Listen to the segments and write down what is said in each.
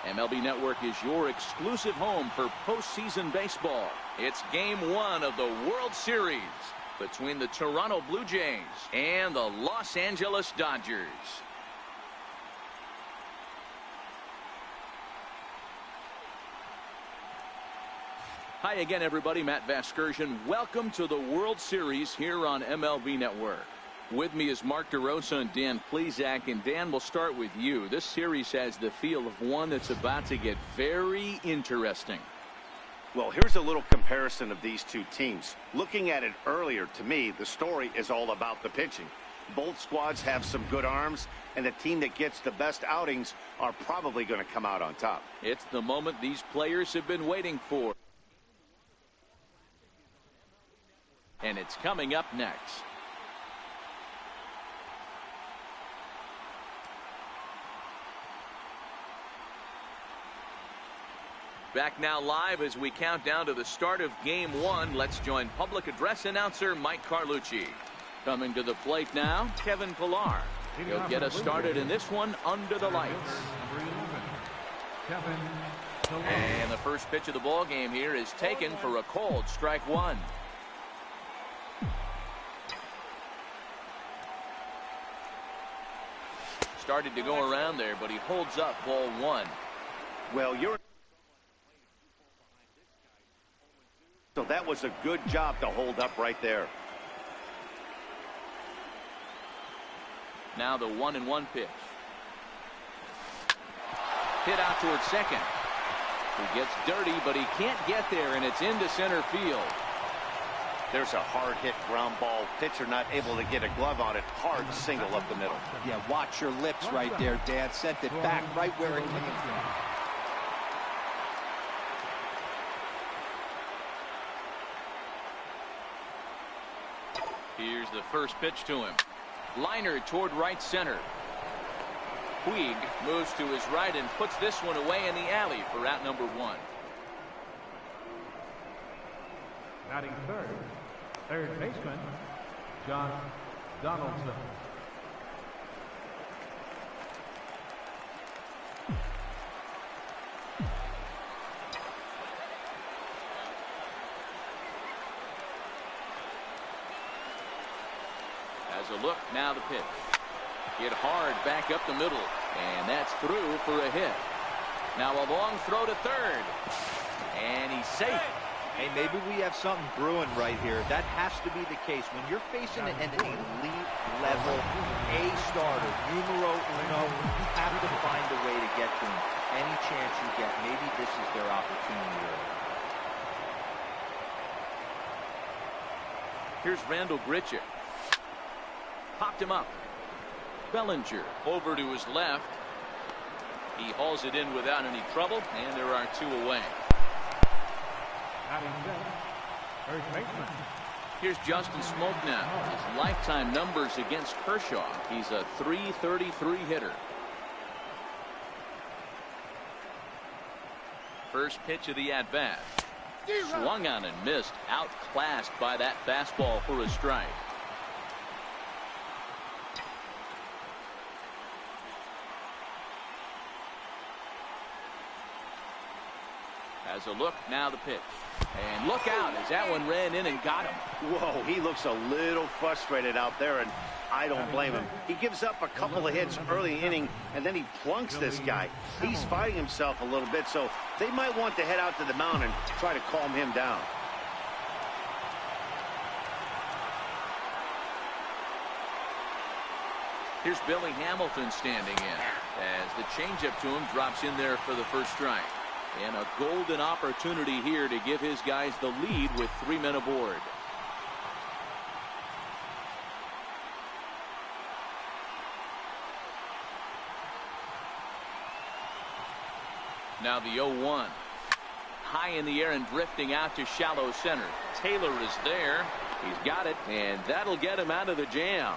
MLB Network is your exclusive home for postseason baseball. It's Game 1 of the World Series between the Toronto Blue Jays and the Los Angeles Dodgers. Hi again, everybody. Matt Vasgersian. Welcome to the World Series here on MLB Network. With me is Mark DeRosa and Dan Plesac. And Dan, we'll start with you. This series has the feel of one that's about to get very interesting. Well, here's a little comparison of these two teams. Looking at it earlier, to me, the story is all about the pitching. Both squads have some good arms, and the team that gets the best outings are probably going to come out on top. It's the moment these players have been waiting for. And it's coming up next. Back now live as we count down to the start of Game 1. Let's join public address announcer Mike Carlucci. Coming to the plate now, Kevin Pillar. He'll get us started in this one under the lights. And the first pitch of the ball game here is taken for a called strike one. Started to go around there, but he holds up ball one. Well, so that was a good job to hold up right there. Now the 1-1 pitch. Hit out towards second. He gets dirty, but he can't get there, and it's into center field. There's a hard hit ground ball. Pitcher not able to get a glove on it. Hard single up the middle. Yeah, watch your lips right there, Dan. Sent it back right where it came from. Here's the first pitch to him. Liner toward right center. Puig moves to his right and puts this one away in the alley for out number one. Batting third baseman, John Donaldson. As a look, now the pitch. Hit hard back up the middle, and that's through for a hit. Now a long throw to third, and he's safe. Hey, maybe we have something brewing right here. That has to be the case. When you're facing an elite level A starter, numero uno, you have to find a way to get to him. Any chance you get, maybe this is their opportunity. Here's Randall Grichuk. Popped him up. Bellinger over to his left. He hauls it in without any trouble, and there are two away. First baseman. Here's Justin Smoke now. His lifetime numbers against Kershaw. He's a .333 hitter. First pitch of the at-bat. Swung on and missed. Outclassed by that fastball for a strike. As a look, now the pitch. And look out as that one ran in and got him. Whoa, he looks a little frustrated out there, and I don't blame him. He gives up a couple of hits early inning, and then he plunks this guy. He's fighting himself a little bit, so they might want to head out to the mound and try to calm him down. Here's Billy Hamilton standing in as the changeup to him drops in there for the first strike. And a golden opportunity here to give his guys the lead with 3 men aboard. Now the 0-1. High in the air and drifting out to shallow center. Taylor is there. He's got it, and that'll get him out of the jam.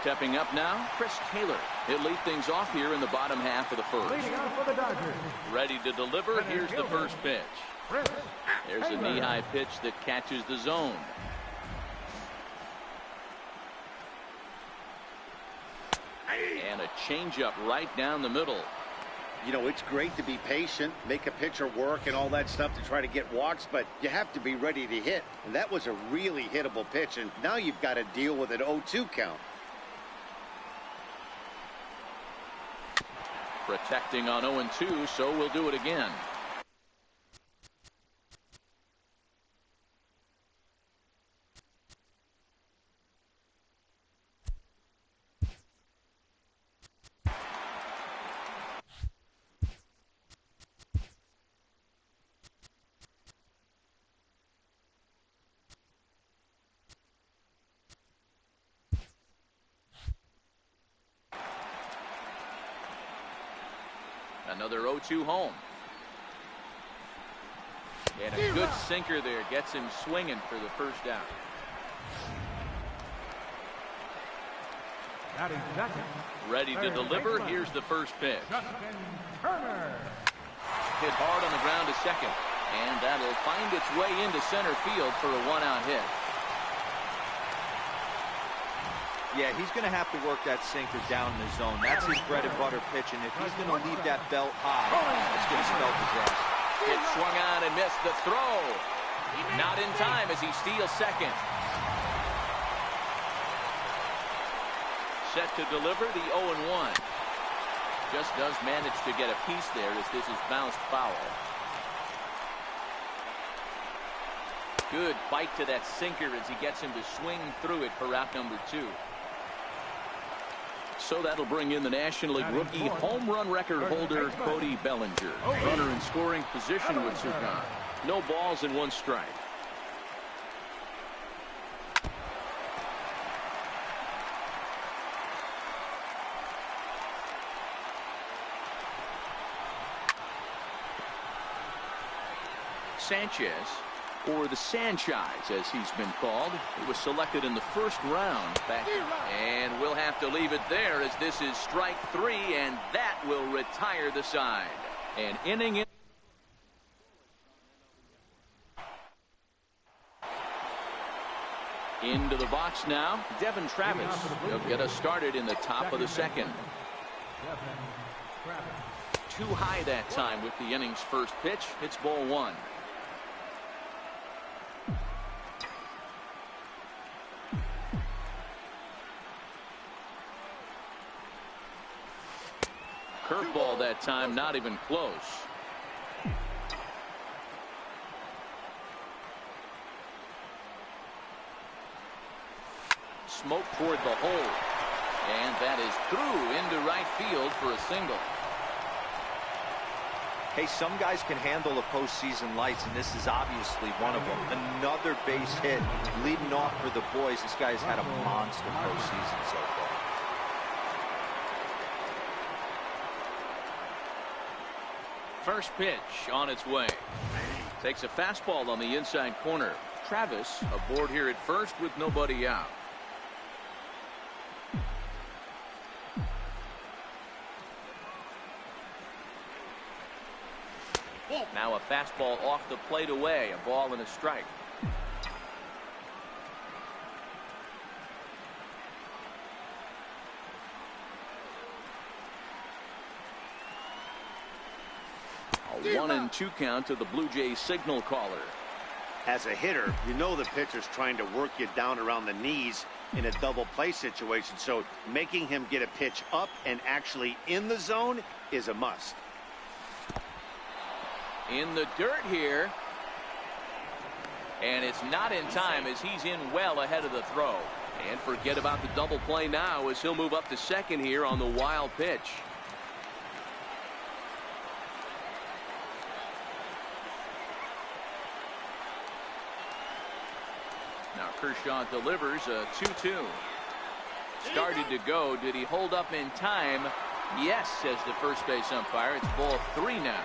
Stepping up now, Chris Taylor. He'll lead things off here in the bottom half of the first. Leading off for the Dodgers. Ready to deliver. Here's the first pitch. There's a knee-high pitch that catches the zone. And a changeup right down the middle. You know, it's great to be patient, make a pitcher work and all that stuff to try to get walks, but you have to be ready to hit. And that was a really hittable pitch, and now you've got to deal with an 0-2 count. Protecting on 0-2, so we'll do it again. Another 0-2 home. And a good sinker there gets him swinging for the first out. Ready to deliver. Here's the first pitch. Hit hard on the ground to second. And that'll find its way into center field for a one-out hit. Yeah, he's going to have to work that sinker down in the zone. That's his bread and butter pitch, and if he's going to leave that belt high, it's going to spell disaster. It swung on and missed the throw. Not in time as he steals second. Set to deliver the 0-1. Just does manage to get a piece there as this is bounced foul. Good bite to that sinker as he gets him to swing through it for out number 2. So that'll bring in the National League rookie home run record holder Cody Bellinger. Runner in scoring position with 2 count. No balls and 1 strike. Sanchez, or the Sanchez as he's been called. He was selected in the first round back, and we'll have to leave it there as this is strike 3, and that will retire the side. An inning in. Into the box now, Devin Travis. He'll get us started in the top of the second. Too high that time with the inning's first pitch. It's ball 1. Curveball that time, not even close. Smoke toward the hole. And that is through into right field for a single. Hey, some guys can handle the postseason lights, and this is obviously one of them. Another base hit leading off for the boys. This guy's had a monster postseason so far. First pitch on its way. Takes a fastball on the inside corner. Travis aboard here at first with nobody out. Now a fastball off the plate away. A ball and a strike. A 1-2 count to the Blue Jays signal caller. As a hitter, you know the pitcher's trying to work you down around the knees in a double play situation, so making him get a pitch up and actually in the zone is a must. In the dirt here. And it's not in time as he's in well ahead of the throw. And forget about the double play now as he'll move up to second here on the wild pitch. Now Kershaw delivers a 2-2. Started to go. Did he hold up in time? Yes, says the first base umpire. It's ball 3 now.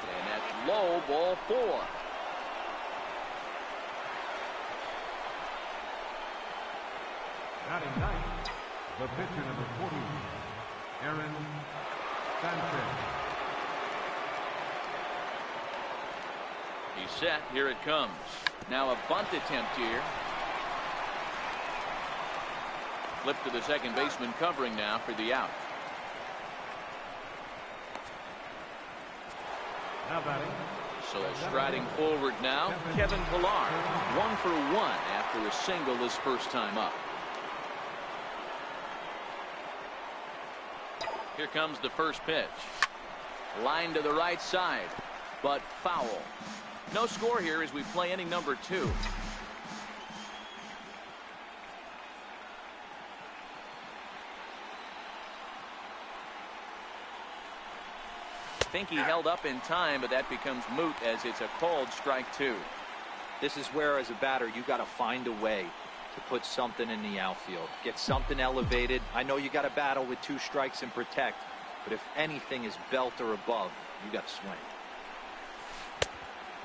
And that's low, ball 4. Batting ninth, the pitcher number 40, Aaron Sanchez. He's set. Here it comes. Now a bunt attempt here. Flip to the second baseman covering now for the out. Now batting. So striding forward now, Kevin Pillar. 1 for 1 after a single his first time up. Here comes the first pitch. Line to the right side, but foul. No score here as we play inning number 2. I think he held up in time, but that becomes moot as it's a called strike 2. This is where, as a batter, you got to find a way to put something in the outfield. Get something elevated. I know you got to battle with 2 strikes and protect, but if anything is belt or above, you got to swing.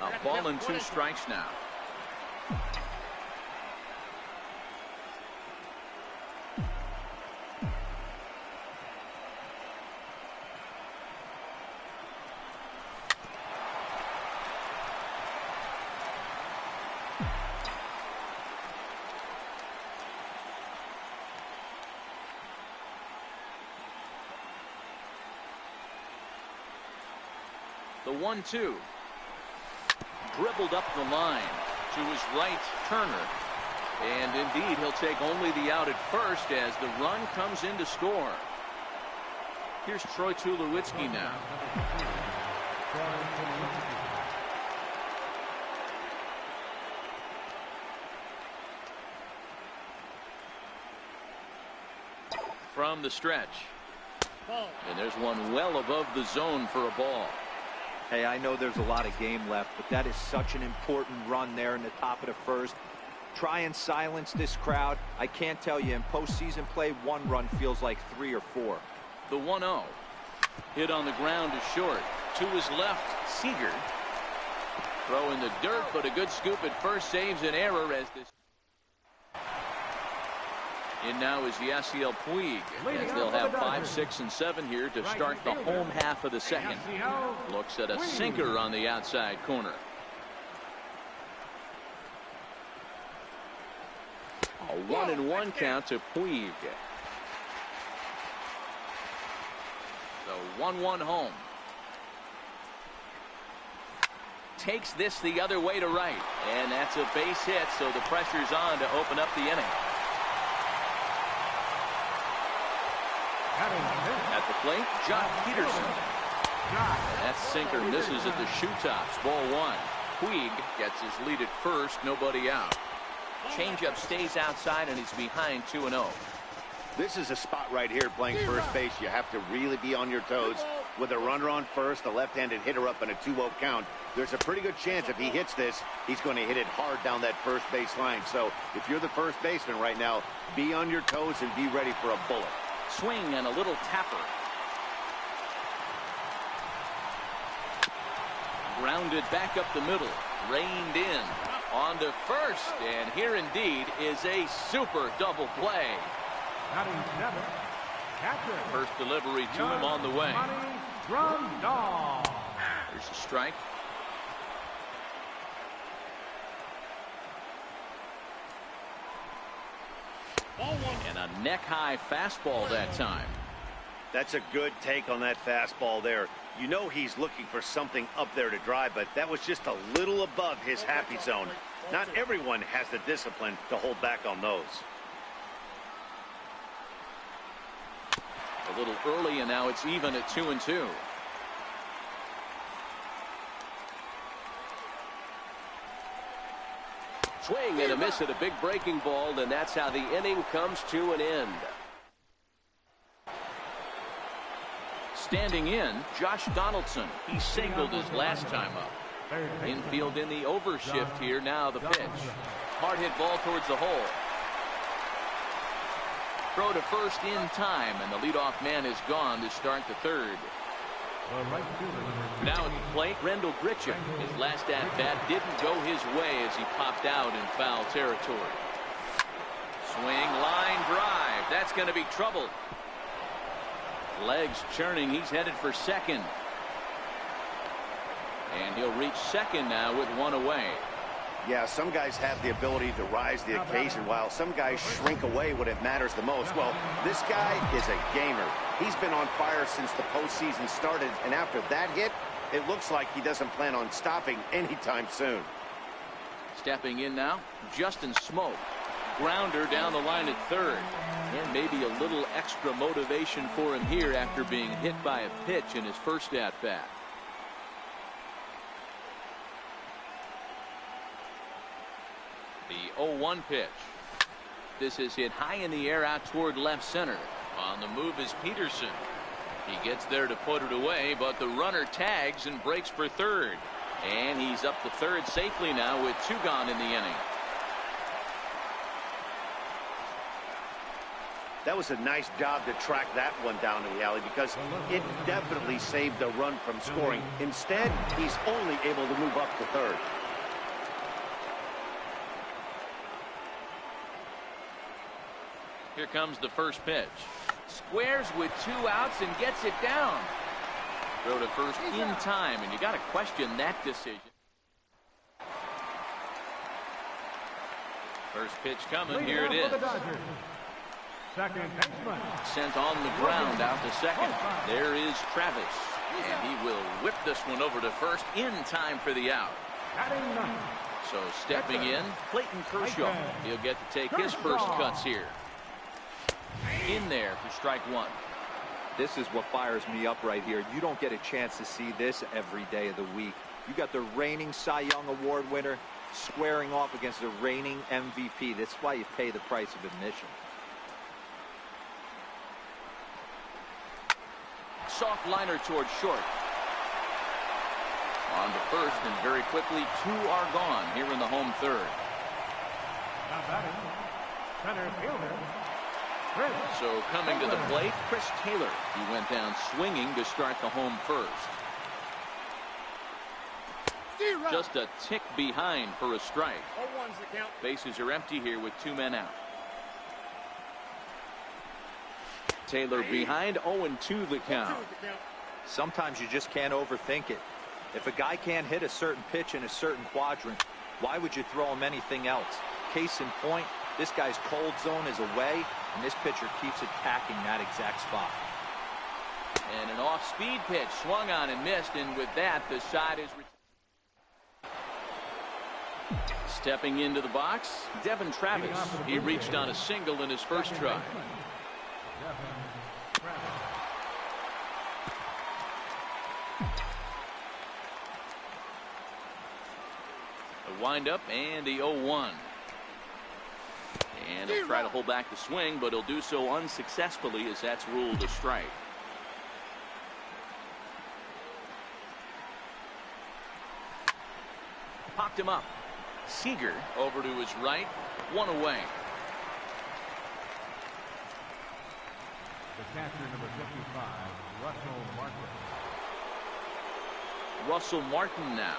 A ball and 2 strikes now. The 1-2. Dribbled up the line to his right, Turner. And indeed, he'll take only the out at first as the run comes in to score. Here's Troy Tulowitzki now. From the stretch. And there's one well above the zone for a ball. Hey, I know there's a lot of game left, but that is such an important run there in the top of the first. Try and silence this crowd. I can't tell you, in postseason play, 1 run feels like 3 or 4. The 1-0. Hit on the ground is short. To his left, Seager. Throw in the dirt, but a good scoop at first saves an error as this. In now is Yasiel Puig, as they'll have 5, 6, and 7 here to start the home half of the second. Looks at a sinker on the outside corner. A 1-1 count to Puig. So 1-1 home. Takes this the other way to right, and that's a base hit, so the pressure's on to open up the inning. At the plate, Jock Peterson. That sinker misses at the shoe tops. Ball 1. Puig gets his lead at first. Nobody out. Changeup stays outside, and he's behind 2-0. This is a spot right here playing first base. You have to really be on your toes. With a runner on first, a left-handed hitter up in a 2-0 count, there's a pretty good chance if he hits this, he's going to hit it hard down that first base line. So if you're the first baseman right now, be on your toes and be ready for a bullet. Swing and a little tapper. Grounded back up the middle. Reined in. On to first. And here indeed is a super double play. First delivery to him on the way. There's a strike. And a neck-high fastball that time. That's a good take on that fastball there. You know he's looking for something up there to drive, but that was just a little above his happy zone. Not everyone has the discipline to hold back on those. A little early, and now it's even at 2-2. Swing and a miss at a big breaking ball, and that's how the inning comes to an end. Standing in, Josh Donaldson. He singled his last time up. Infield in the overshift here. Now the pitch. Hard hit ball towards the hole. Throw to first in time, and the leadoff man is gone to start the third. Now at the plate, Rendell Grichuk. His last at-bat didn't go his way as he popped out in foul territory. Swing, line drive. That's going to be trouble. Legs churning. He's headed for second. And he'll reach second now with one away. Yeah, some guys have the ability to rise the occasion, while some guys shrink away when it matters the most. Well, this guy is a gamer. He's been on fire since the postseason started, and after that hit, it looks like he doesn't plan on stopping anytime soon. Stepping in now, Justin Smoke. Grounder down the line at third. And maybe a little extra motivation for him here after being hit by a pitch in his first at-bat. The 0-1 pitch. This is hit high in the air out toward left center. On the move is Peterson. He gets there to put it away, but the runner tags and breaks for third. And he's up to third safely now with two gone in the inning. That was a nice job to track that one down in the alley, because it definitely saved a run from scoring. Instead, he's only able to move up to third. Here comes the first pitch. Squares with two outs and gets it down. Throw to first in time, and you got to question that decision. First pitch coming. Here it is. Second baseman. Sent on the ground out to second. There is Travis, and he will whip this one over to first in time for the out. Batting ninth. So stepping in, Clayton Kershaw. He'll get to take his first cuts here. In there for strike one. This is what fires me up right here. You don't get a chance to see this every day of the week. You got the reigning Cy Young Award winner squaring off against the reigning MVP. That's why you pay the price of admission. Soft liner towards short. On to first, and very quickly two are gone here in the home third. Now batting, center fielder, Chris. So coming to the plate, Chris Taylor. He went down swinging to start the home first. Just a tick behind for a strike. Bases are empty here with two men out. Taylor behind, 0-2 the count. Sometimes you just can't overthink it. If a guy can't hit a certain pitch in a certain quadrant, why would you throw him anything else? Case in point, this guy's cold zone is away, and this pitcher keeps attacking that exact spot. And an off-speed pitch swung on and missed, and with that, the side is... Stepping into the box, Devin Travis. He reached on a single in his first try. The windup and the 0-1. And he'll try to hold back the swing, but he'll do so unsuccessfully as that's ruled a strike. Popped him up. Seager over to his right, one away. The catcher, number 55, Russell Martin. Russell Martin now.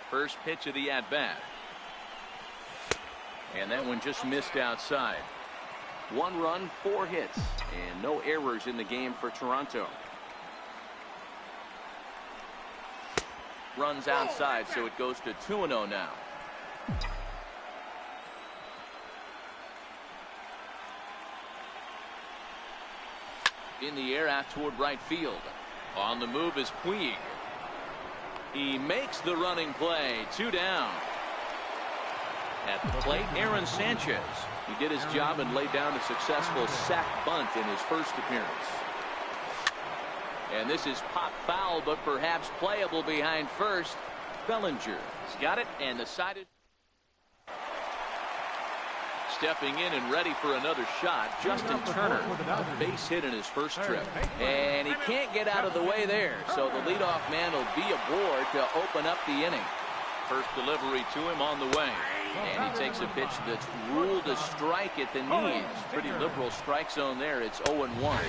First pitch of the at-bat. And that one just missed outside. 1 run, 4 hits, and no errors in the game for Toronto. Runs outside, so it goes to 2-0 now. In the air out toward right field. On the move is Puig. He makes the running play. 2 down. At the plate, Aaron Sanchez. He did his job and laid down a successful sac bunt in his first appearance. And this is pop foul, but perhaps playable behind first. Bellinger has got it and decided. Stepping in and ready for another shot, Justin Turner, a base hit in his first trip. And he can't get out of the way there, so the leadoff man will be aboard to open up the inning. First delivery to him on the way. And he takes a pitch that's ruled a strike at the knees. Pretty liberal strike zone there. It's 0-1.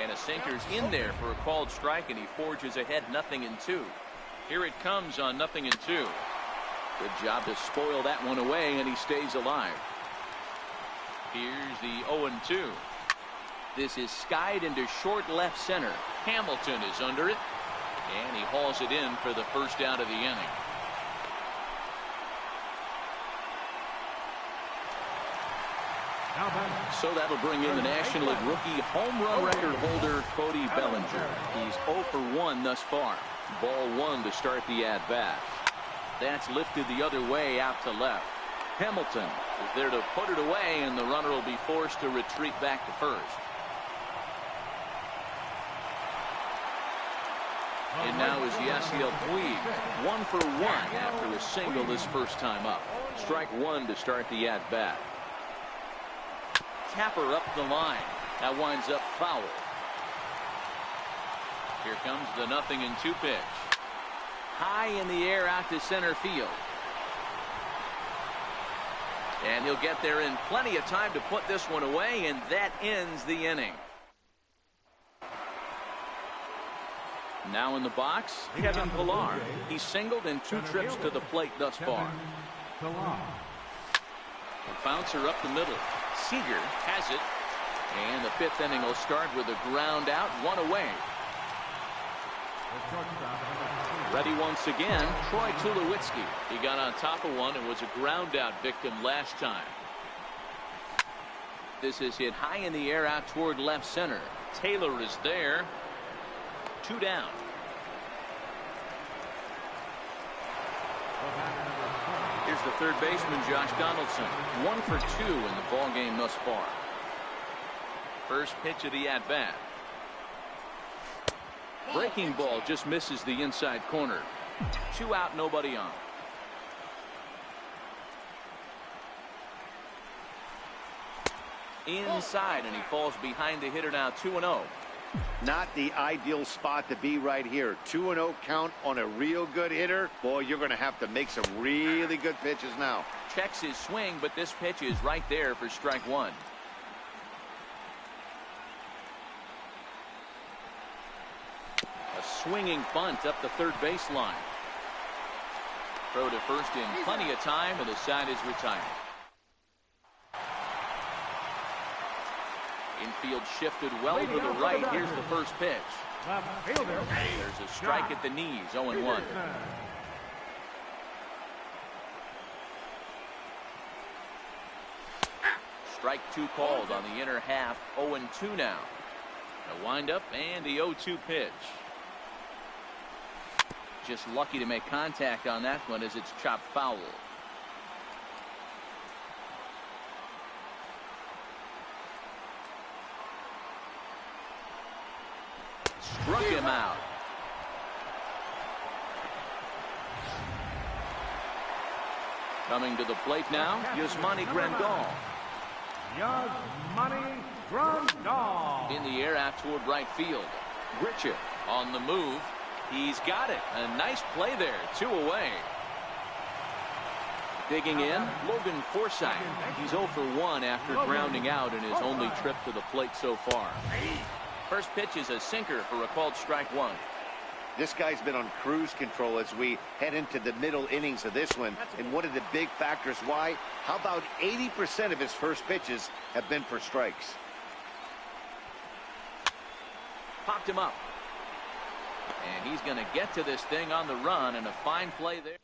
And a sinker's in there for a called strike, and he forges ahead 0-2. Here it comes on 0-2. Good job to spoil that one away, and he stays alive. Here's the 0-2. This is skied into short left center. Hamilton is under it, and he hauls it in for the first out of the inning. So that'll bring in the National League rookie home run record holder Cody Bellinger. He's 0 for 1 thus far. Ball 1 to start the at-bat. That's lifted the other way out to left. Hamilton is there to put it away, and the runner will be forced to retreat back to first. And now is Yasiel Puig. 1 for 1 after a single this first time up. Strike 1 to start the at-bat. Tapper up the line. That winds up foul. Here comes the 0-2 pitch. High in the air out to center field. And he'll get there in plenty of time to put this one away, and that ends the inning. Now in the box, Kevin Pillar. He's singled in 2 trips to the plate thus far. A bouncer up the middle. Seager has it, and the 5th inning will start with a ground out, 1 away. Ready once again, Troy Tulowitzki. He got on top of one and was a ground out victim last time. This is hit high in the air out toward left center. Taylor is there. 2 down. Here's the third baseman, Josh Donaldson. 1 for 2 in the ball game thus far. First pitch of the at-bat. Breaking ball just misses the inside corner. 2 out, nobody on. Inside, and he falls behind the hitter now. 2-0. Not the ideal spot to be right here. 2-0 count on a real good hitter. Boy, you're going to have to make some really good pitches now. Checks his swing, but this pitch is right there for strike 1. A swinging bunt up the third baseline. Throw to first in plenty of time, and the side is retired. Infield shifted well to the right. Here's the first pitch. There's a strike at the knees. 0-1. Strike 2 called on the inner half. 0-2 now. A windup and the 0-2 pitch. Just lucky to make contact on that one as it's chopped foul. Struck him out. Coming to the plate now, Yasmani Grandal. Yasmani Grandal. In the air out toward right field. Gritcha on the move. He's got it. A nice play there. 2 away. Digging in, Logan Forsythe. He's 0 for 1 after grounding out in his only trip to the plate so far. First pitch is a sinker for a called strike one. This guy's been on cruise control as we head into the middle innings of this one. And one of the big factors why, how about 80% of his first pitches have been for strikes? Popped him up. And he's going to get to this thing on the run, and a fine play there.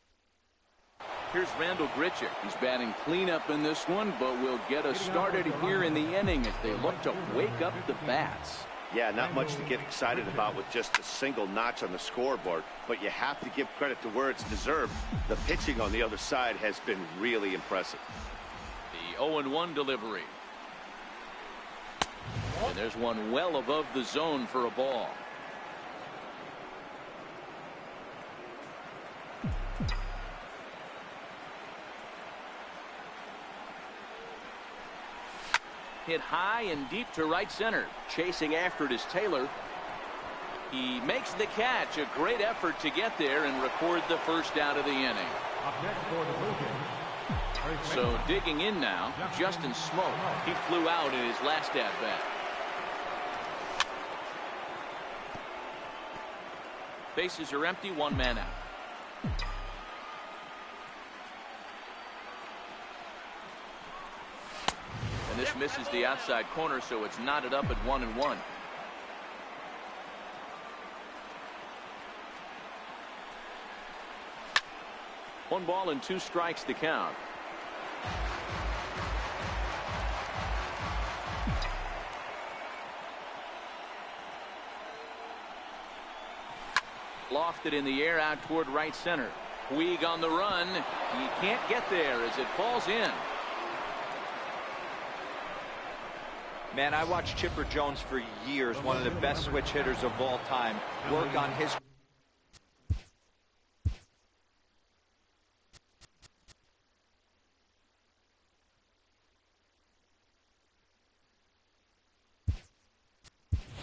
Here's Randall Grichuk. He's batting cleanup in this one, but will get us started here in the inning as they look to wake up the bats. Yeah, not much to get excited about with just a single notch on the scoreboard, but you have to give credit to where it's deserved. The pitching on the other side has been really impressive. The 0-1 delivery. And there's one well above the zone for a ball. Hit high and deep to right center. Chasing after it is Taylor. He makes the catch. A great effort to get there and record the first out of the inning. So digging in now, Justin Smoke. He flew out in his last at bat. Bases are empty, one man out. And this misses the outside corner, so it's knotted up at 1-1. One ball and two strikes to count. Lofted in the air out toward right center. Puig on the run. He can't get there as it falls in. Man, I watched Chipper Jones for years, one of the best switch hitters of all time, work on his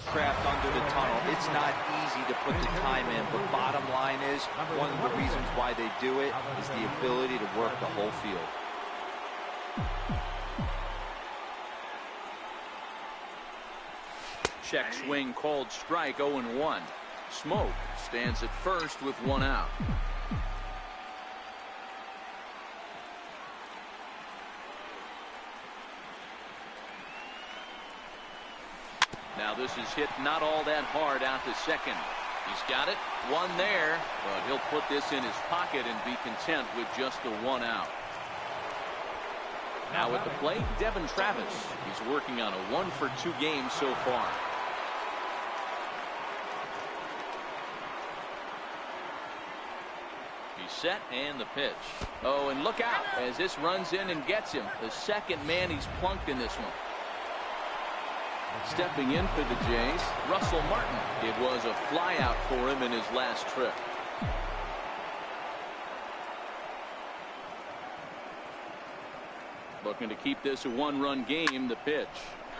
craft under the tunnel. It's not easy to put the time in, but bottom line is, one of the reasons why they do it is the ability to work the whole field. Check swing called strike, 0-1. Smoke stands at first with one out. Now this is hit not all that hard out to second. He's got it, one there, but he'll put this in his pocket and be content with just the one out. Now at the plate, Devin Travis. He's working on a 1-for-2 game so far. He's set and the pitch. Oh, and look out as this runs in and gets him. The second man he's plunked in this one. Stepping in for the Jays, Russell Martin. It was a flyout for him in his last trip. Looking to keep this a one-run game. The pitch.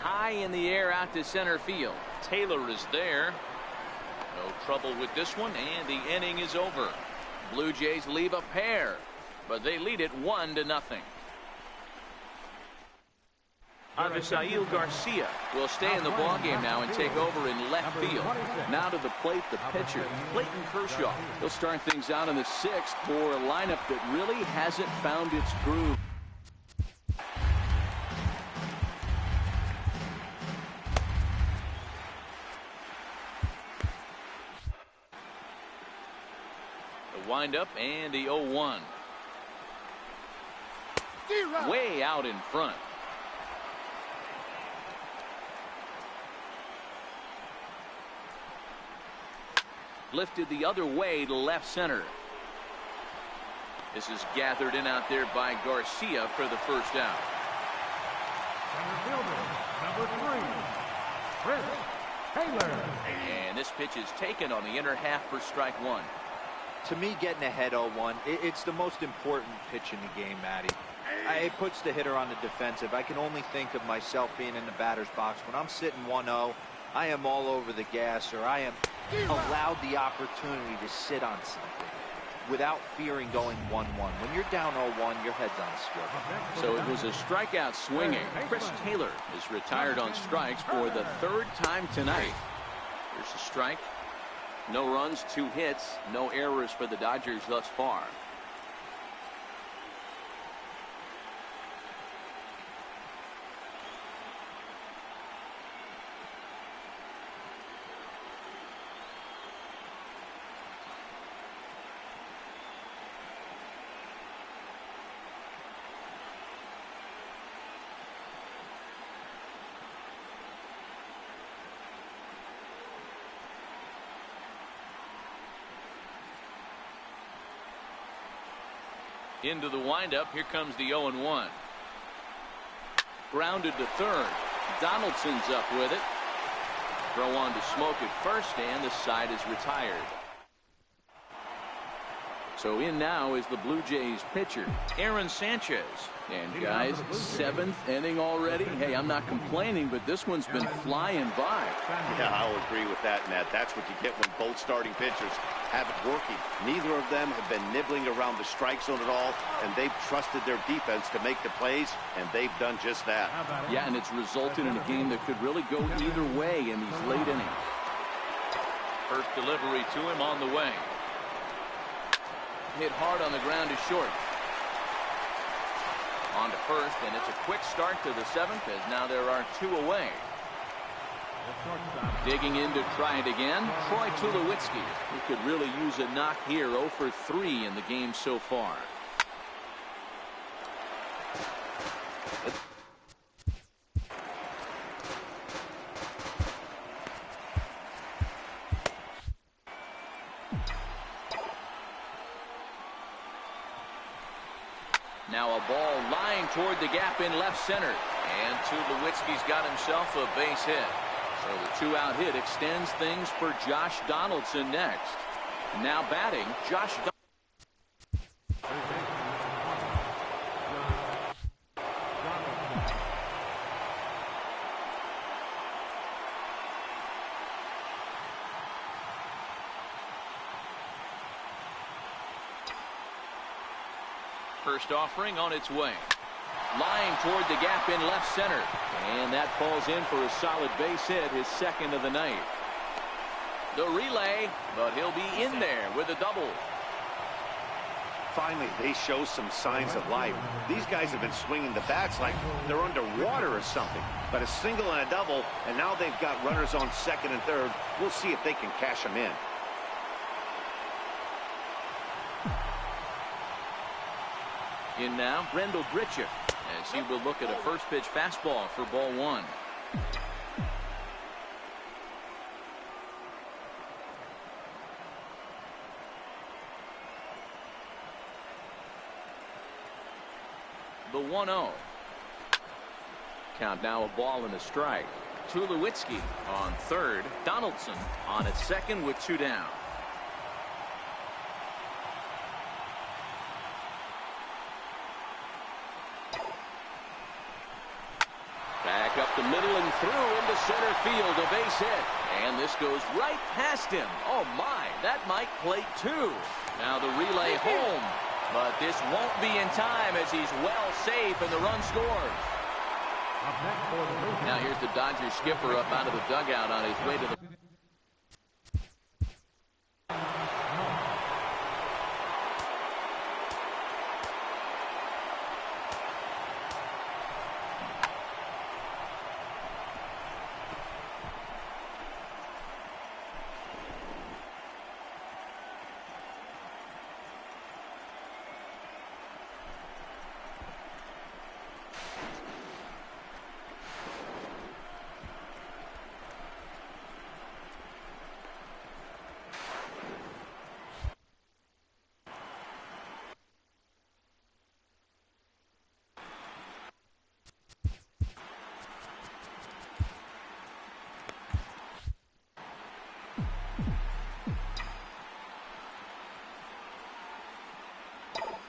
High in the air out to center field. Taylor is there. No trouble with this one, and the inning is over. Blue Jays leave a pair, but they lead it 1-0. Avisail Garcia will stay in the ballgame now and take over in left field. Now to the plate, the pitcher, Clayton Kershaw. He'll start things out in the 6th for a lineup that really hasn't found its groove. The windup and the 0-1. Way out in front. Lifted the other way to left center. This is gathered in out there by Garcia for the first out. Number 3, Chris Taylor. And this pitch is taken on the inner half for strike one. To me, getting ahead 0-1, it's the most important pitch in the game, Matty. It puts the hitter on the defensive. I can only think of myself being in the batter's box. When I'm sitting 1-0, I am all over the gas, or I am allowed the opportunity to sit on something without fearing going 1-1. When you're down 0-1, your head's on a swivel. So it was a strikeout swinging. Chris Taylor is retired on strikes for the 3rd time tonight. Here's a strike. No runs, 2 hits, no errors for the Dodgers thus far. Into the windup. Here comes the 0-1. Grounded to third. Donaldson's up with it. Throw on to Smoke at first, and the side is retired. So in now is the Blue Jays pitcher, Aaron Sanchez. And guys, 7th inning already. Hey, I'm not complaining, but this one's been flying by. Yeah, I'll agree with that, Matt. That's what you get when both starting pitchers have it working. Neither of them have been nibbling around the strike zone at all, and they've trusted their defense to make the plays, and they've done just that. Yeah, and it's resulted in a game that could really go either way in these late innings. First delivery to him on the way. Hit hard on the ground to short. On to first, and it's a quick start to the 7th, as now there are 2 away. Digging in to try it again, Troy Tulowitzki, who could really use a knock here. 0 for 3 in the game so far. Now a ball lying toward the gap in left center. And Tulowitzki's got himself a base hit. So the 2-out hit extends things for Josh Donaldson next. Now batting, Josh Donaldson. First offering on its way. Lying toward the gap in left center. And that falls in for a solid base hit, his 2nd of the night. The relay, but he'll be in there with a double. Finally, they show some signs of life. These guys have been swinging the bats like they're underwater or something. But a single and a double, and now they've got runners on 2nd and 3rd. We'll see if they can cash them in. In now, Brendel Gritchick, as he will look at a first pitch fastball for ball 1. The 1-0. Count now a ball and a strike. Tulowitzki on 3rd. Donaldson on at 2nd with 2 down. Back up the middle and through into center field, a base hit. And this goes right past him. Oh my, that might plate 2. Now the relay home, but this won't be in time as he's well safe and the run scores. Now here's the Dodgers skipper up out of the dugout on his way to the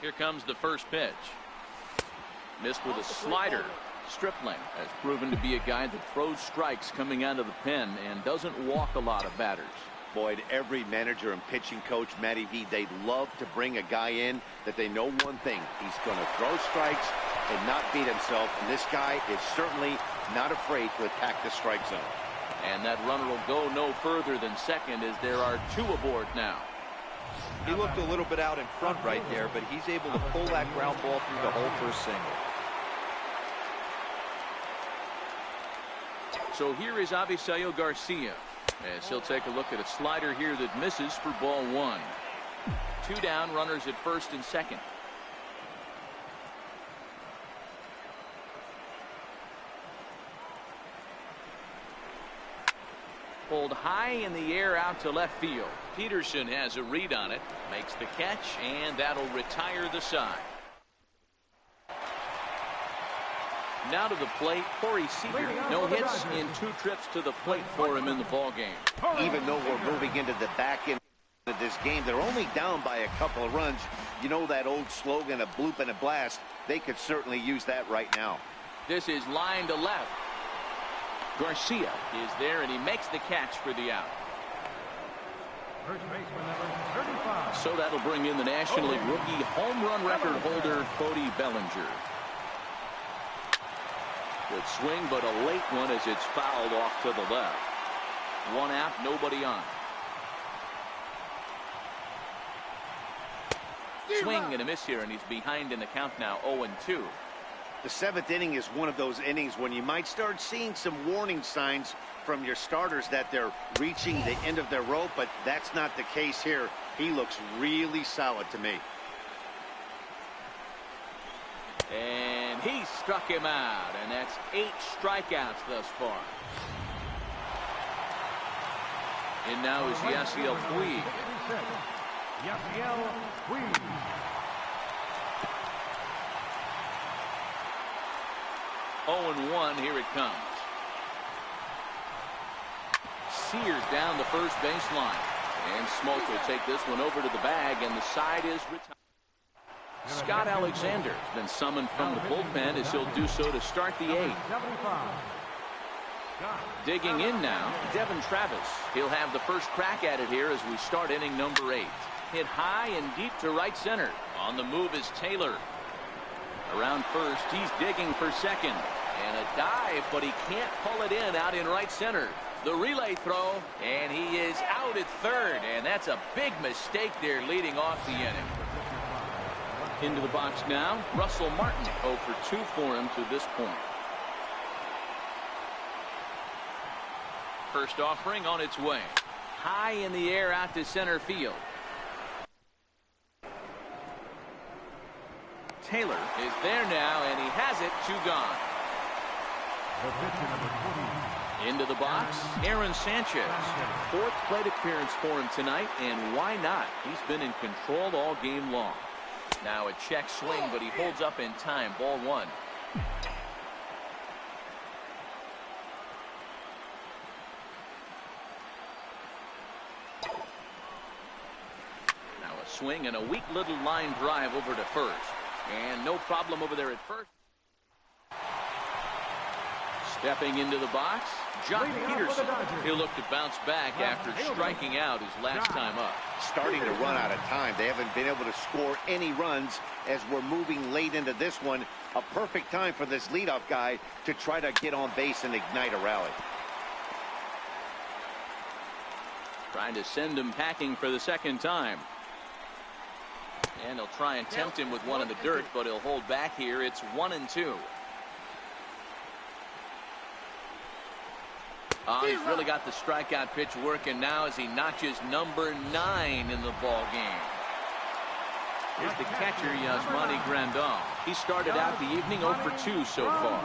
Here comes the first pitch. Missed with a slider. Stripling has proven to be a guy that throws strikes coming out of the pen and doesn't walk a lot of batters. Boyd, every manager and pitching coach, Matty V, they love to bring a guy in that they know one thing. He's going to throw strikes and not beat himself. And this guy is certainly not afraid to attack the strike zone. And that runner will go no further than second as there are 2 aboard now. He looked a little bit out in front right there, but he's able to pull that ground ball through the hole for a single. So here is Avisail Garcia, as he'll take a look at a slider here that misses for ball 1. 2 down, runners at first and second. Pulled high in the air out to left field. Peterson has a read on it, makes the catch, and that'll retire the side. Now to the plate, Corey Seager. No hits in 2 trips to the plate for him in the ball game. Even though we're moving into the back end of this game, they're only down by a couple of runs. You know that old slogan, a bloop and a blast. They could certainly use that right now. This is line to left. Garcia is there, and he makes the catch for the out. First baseman number 35. So that'll bring in the National League rookie home run record holder, Cody Bellinger. Good swing, but a late one as it's fouled off to the left. 1 out, nobody on. Swing and a miss here, and he's behind in the count now, 0-2. The 7th inning is one of those innings when you might start seeing some warning signs from your starters that they're reaching the end of their rope, but that's not the case here. He looks really solid to me. And he struck him out, and that's 8 strikeouts thus far. And now is Yasiel Puig. Yasiel Puig. 0-1, here it comes. Seared down the first baseline. And Smoke will take this one over to the bag, and the side is retired. Scott Alexander has been summoned from the bullpen as he'll do so to start the 8th. Digging in now, Devin Travis. He'll have the first crack at it here as we start inning number 8. Hit high and deep to right center. On the move is Taylor. Around first, he's digging for second. And a dive, but he can't pull it in out in right center. The relay throw, and he is out at third. And that's a big mistake there leading off the inning. Into the box now, Russell Martin, 0 for 2 for him to this point. First offering on its way. High in the air out to center field. Taylor is there now, and he has it, 2 gone. Into the box, Aaron Sanchez. 4th plate appearance for him tonight, and why not? He's been in control all game long. Now a check swing, but he holds up in time. Ball 1. Now a swing and a weak little line drive over to first. And no problem over there at first. Stepping into the box, Jock Peterson. He'll look to bounce back after striking out his last time up. Starting to run out of time. They haven't been able to score any runs as we're moving late into this one. A perfect time for this leadoff guy to try to get on base and ignite a rally. Trying to send him packing for the second time. And he'll try and tempt him with one in the dirt, but he'll hold back here. It's 1-2. He's really got the strikeout pitch working now as he notches number 9 in the ball game. Here's the catcher, Yasmani Grandal. He started out the evening 0 for 2 so far.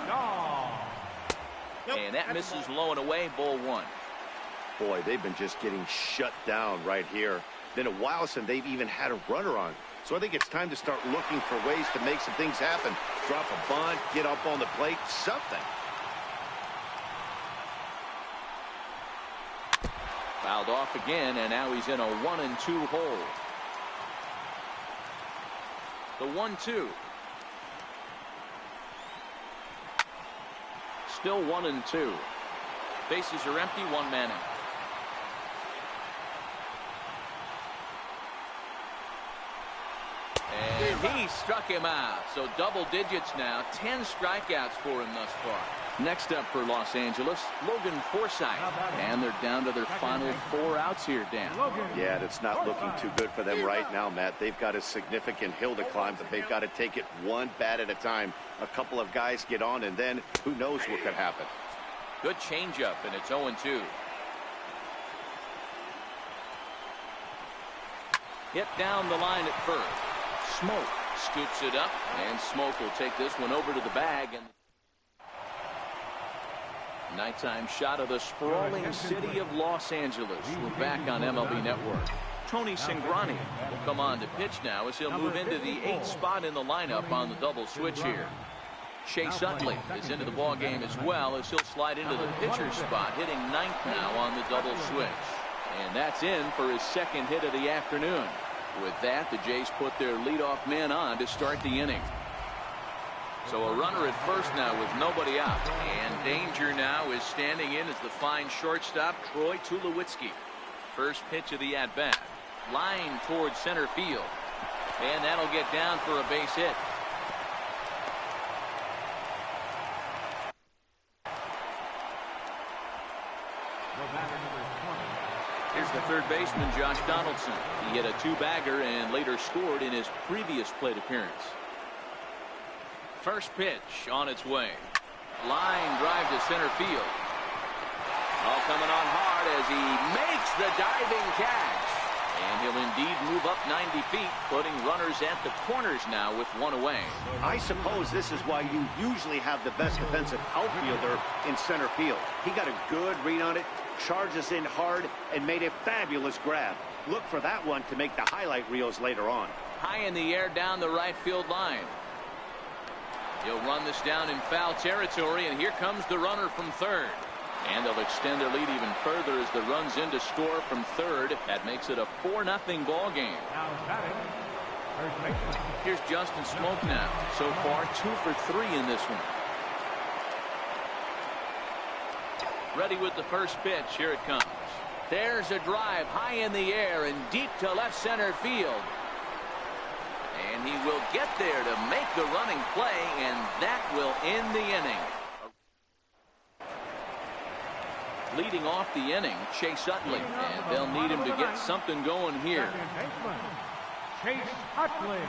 And that misses low and away, ball 1. Boy, they've been just getting shut down right here. Been a while since they've even had a runner on. So I think it's time to start looking for ways to make some things happen. Drop a bunt, get up on the plate, something. Fouled off again, and now he's in a 1-2 hole. The 1-2. Still 1-2. Bases are empty, 1 man out. And He struck him out. So double digits now. 10 strikeouts for him thus far. Next up for Los Angeles, Logan Forsythe. And they're down to their final 4 outs here, Dan. Yeah, it's not looking too good for them right now, Matt. They've got a significant hill to climb, but they've got to take it one bat at a time. A couple of guys get on, and then who knows what could happen. Good changeup, and it's 0-2. Hit down the line at first. Smoke scoops it up, and Smoke will take this one over to the bag. And nighttime shot of the sprawling city of Los Angeles. We're back on MLB Network. Tony Cingrani will come on to pitch now as he'll move into the 8th spot in the lineup on the double switch here. Chase Utley is into the ball game as well as he'll slide into the pitcher's spot, hitting 9th now on the double switch. And that's in for his 2nd hit of the afternoon. With that, the Jays put their leadoff man on to start the inning. So a runner at first now with nobody out. And danger now is standing in as the fine shortstop, Troy Tulowitzki. First pitch of the at-bat. Line towards center field. And that'll get down for a base hit. Here's the third baseman, Josh Donaldson. He hit a 2-bagger and later scored in his previous plate appearance. First pitch on its way. Line drive to center field. All coming on hard as he makes the diving catch. And he'll indeed move up 90 feet, putting runners at the corners now with 1 away. I suppose this is why you usually have the best defensive outfielder in center field. He got a good read on it, charges in hard, and made a fabulous grab. Look for that one to make the highlight reels later on. High in the air down the right field line. He'll run this down in foul territory, and here comes the runner from third. And they'll extend their lead even further as the run's in to score from third. That makes it a 4-0 ball game. Here's Justin Smoke now. So far, 2 for 3 in this one. Ready with the first pitch. Here it comes. There's a drive high in the air and deep to left center field. And he will get there to make the running play, and that will end the inning. Leading off the inning, Chase Utley, and they'll need him to get something going here. Chase Utley.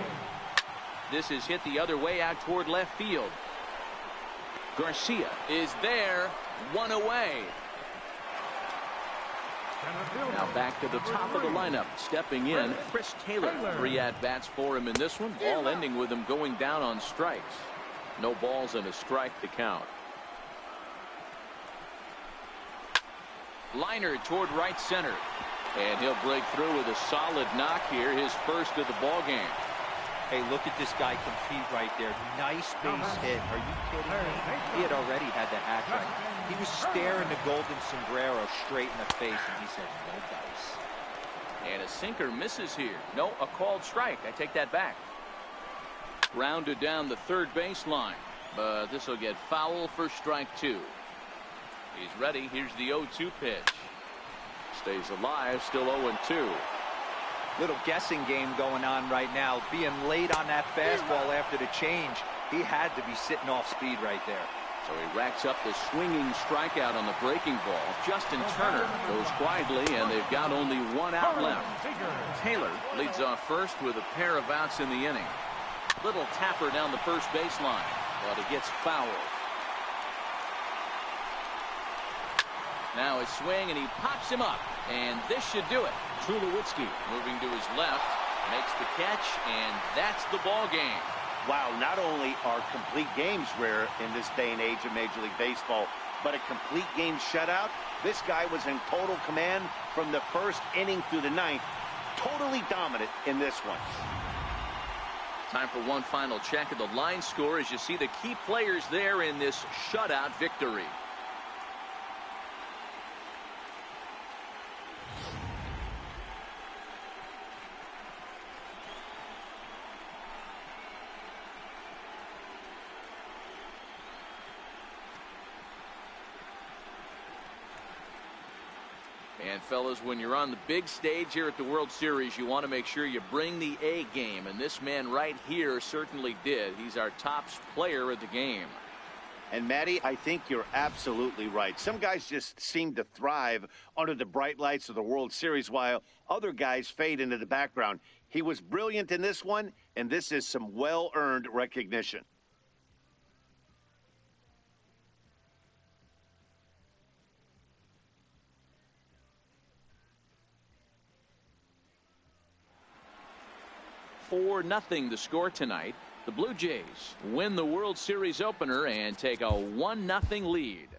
This is hit the other way out toward left field. Garcia is there, 1 away. Now back to the top of the lineup. Stepping in, Chris Taylor. 3 at-bats for him in this one, all ending with him going down on strikes. No balls and a strike to count. Liner toward right center. And he'll break through with a solid knock here, his first of the ball game. Hey, look at this guy compete right there. Nice base hit. Are you kidding me? He had already had the hat trick. He was staring the golden sombrero straight in the face, and he said, no dice. And a sinker misses here. No, a called strike. I take that back. Rounded down the third baseline, but this will get foul for strike 2. He's ready. Here's the 0-2 pitch. Stays alive, still 0-2. Little guessing game going on right now. Being late on that fastball after the change, he had to be sitting off speed right there. So he racks up the swinging strikeout on the breaking ball. Justin Turner goes quietly, and they've got only 1 out left. Taylor leads off first with a pair of outs in the inning. Little tapper down the first baseline, but it gets fouled. Now a swing, and he pops him up, and this should do it. Tulowitzki moving to his left, makes the catch, and that's the ball game. Wow, not only are complete games rare in this day and age of Major League Baseball, but a complete game shutout. This guy was in total command from the first inning through the 9th. Totally dominant in this one. Time for one final check of the line score as you see the key players there in this shutout victory. And fellas, when you're on the big stage here at the World Series, you want to make sure you bring the A game, and this man right here certainly did. He's our top player of the game. And Matty, I think you're absolutely right. Some guys just seem to thrive under the bright lights of the World Series while other guys fade into the background. He was brilliant in this one, and this is some well-earned recognition. For nothing the score tonight. The Blue Jays win the World Series opener and take a 1-0 lead.